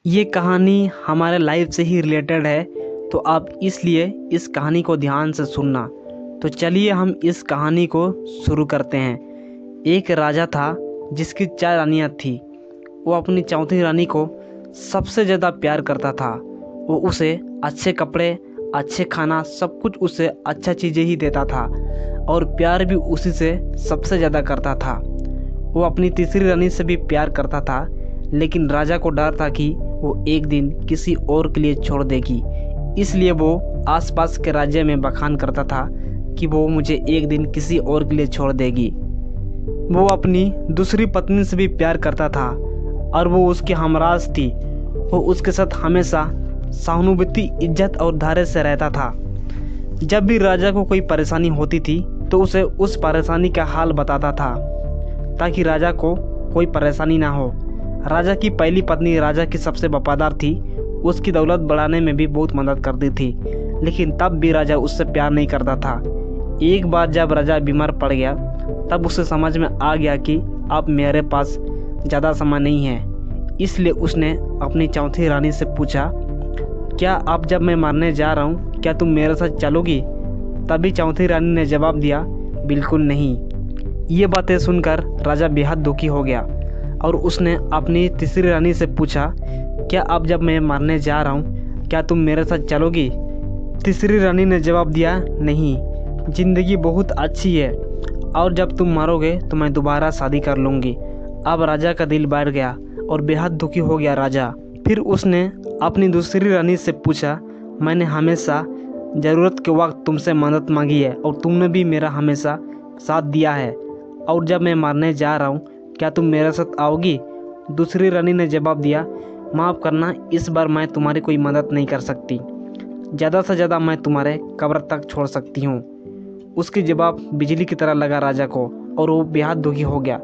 ये कहानी हमारे लाइफ से ही रिलेटेड है, तो आप इसलिए इस कहानी को ध्यान से सुनना। तो चलिए हम इस कहानी को शुरू करते हैं। एक राजा था जिसकी 4 रानियाँ थी। वो अपनी चौथी रानी को सबसे ज़्यादा प्यार करता था। वो उसे अच्छे कपड़े, अच्छे खाना, सब कुछ उसे अच्छा चीज़ें ही देता था और प्यार भी उसी से सबसे ज़्यादा करता था। वो अपनी तीसरी रानी से भी प्यार करता था, लेकिन राजा को डर था कि वो एक दिन किसी और के लिए छोड़ देगी। इसलिए वो आसपास के राज्य में बखान करता था कि वो मुझे एक दिन किसी और के लिए छोड़ देगी। वो अपनी दूसरी पत्नी से भी प्यार करता था और वो उसकी हमराज थी। वो उसके साथ हमेशा सहानुभूति, इज्जत और धैर्य से रहता था। जब भी राजा को कोई परेशानी होती थी तो उसे उस परेशानी का हाल बताता था ताकि राजा को कोई परेशानी ना हो। राजा की पहली पत्नी राजा की सबसे वफादार थी। उसकी दौलत बढ़ाने में भी बहुत मदद करती थी, लेकिन तब भी राजा उससे प्यार नहीं करता था। एक बार जब राजा बीमार पड़ गया तब उसे समझ में आ गया कि अब मेरे पास ज़्यादा समय नहीं है। इसलिए उसने अपनी चौथी रानी से पूछा, क्या अब जब मैं मरने जा रहा हूँ क्या तुम मेरे साथ चलोगी? तभी चौथी रानी ने जवाब दिया, बिल्कुल नहीं। ये बातें सुनकर राजा बेहद दुखी हो गया और उसने अपनी तीसरी रानी से पूछा, क्या अब जब मैं मरने जा रहा हूँ क्या तुम मेरे साथ चलोगी? तीसरी रानी ने जवाब दिया, नहीं, ज़िंदगी बहुत अच्छी है और जब तुम मरोगे तो मैं दोबारा शादी कर लूँगी। अब राजा का दिल बैठ गया और बेहद दुखी हो गया राजा। फिर उसने अपनी दूसरी रानी से पूछा, मैंने हमेशा ज़रूरत के वक्त तुमसे मदद मांगी है और तुमने भी मेरा हमेशा साथ दिया है, और जब मैं मरने जा रहा हूँ क्या तुम मेरे साथ आओगी? दूसरी रानी ने जवाब दिया, माफ़ करना, इस बार मैं तुम्हारी कोई मदद नहीं कर सकती। ज़्यादा से ज़्यादा मैं तुम्हारे कब्र तक छोड़ सकती हूँ। उसकी जवाब बिजली की तरह लगा राजा को और वो बेहद दुखी हो गया।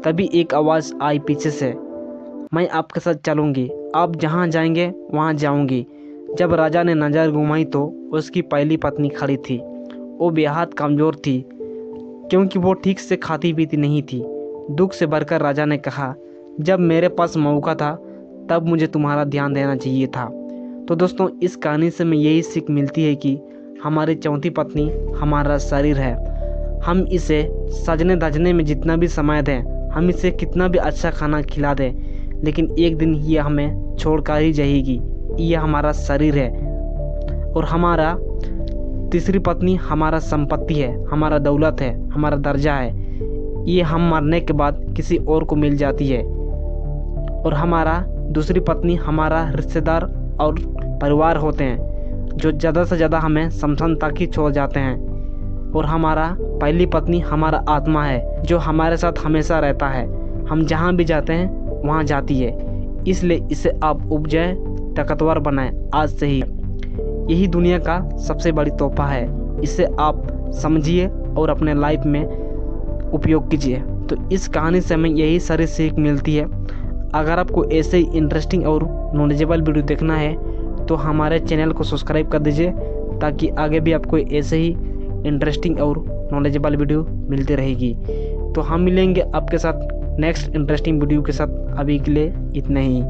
तभी एक आवाज़ आई पीछे से, मैं आपके साथ चलूँगी, आप जहाँ जाएंगे वहाँ जाऊँगी। जब राजा ने नज़र घुमाई तो उसकी पहली पत्नी खड़ी थी। वो बेहद कमज़ोर थी क्योंकि वो ठीक से खाती पीती नहीं थी। दुख से भरकर राजा ने कहा, जब मेरे पास मौका था तब मुझे तुम्हारा ध्यान देना चाहिए था। तो दोस्तों, इस कहानी से हमें यही सीख मिलती है कि हमारी चौथी पत्नी हमारा शरीर है। हम इसे सजने धजने में जितना भी समय दें, हम इसे कितना भी अच्छा खाना खिला दें, लेकिन एक दिन ये हमें छोड़कर ही जाएगी। ये हमारा शरीर है और हमारा तीसरी पत्नी हमारा संपत्ति है, हमारा दौलत है, हमारा दर्जा है। ये हम मरने के बाद किसी और को मिल जाती है। और हमारा दूसरी पत्नी हमारा रिश्तेदार और परिवार होते हैं जो ज़्यादा से ज़्यादा हमें समझन तक ही छोड़ जाते हैं। और हमारा पहली पत्नी हमारा आत्मा है जो हमारे साथ हमेशा रहता है। हम जहाँ भी जाते हैं वहाँ जाती है। इसलिए इसे आप उपजाए, ताकतवर बनाएं आज से ही। यही दुनिया का सबसे बड़ी तोहफा है। इसे आप समझिए और अपने लाइफ में उपयोग कीजिए। तो इस कहानी से हमें यही सारी सीख मिलती है। अगर आपको ऐसे ही इंटरेस्टिंग और नॉलेजेबल वीडियो देखना है तो हमारे चैनल को सब्सक्राइब कर दीजिए, ताकि आगे भी आपको ऐसे ही इंटरेस्टिंग और नॉलेजेबल वीडियो मिलती रहेगी। तो हम मिलेंगे आपके साथ नेक्स्ट इंटरेस्टिंग वीडियो के साथ। अभी के लिए इतना ही।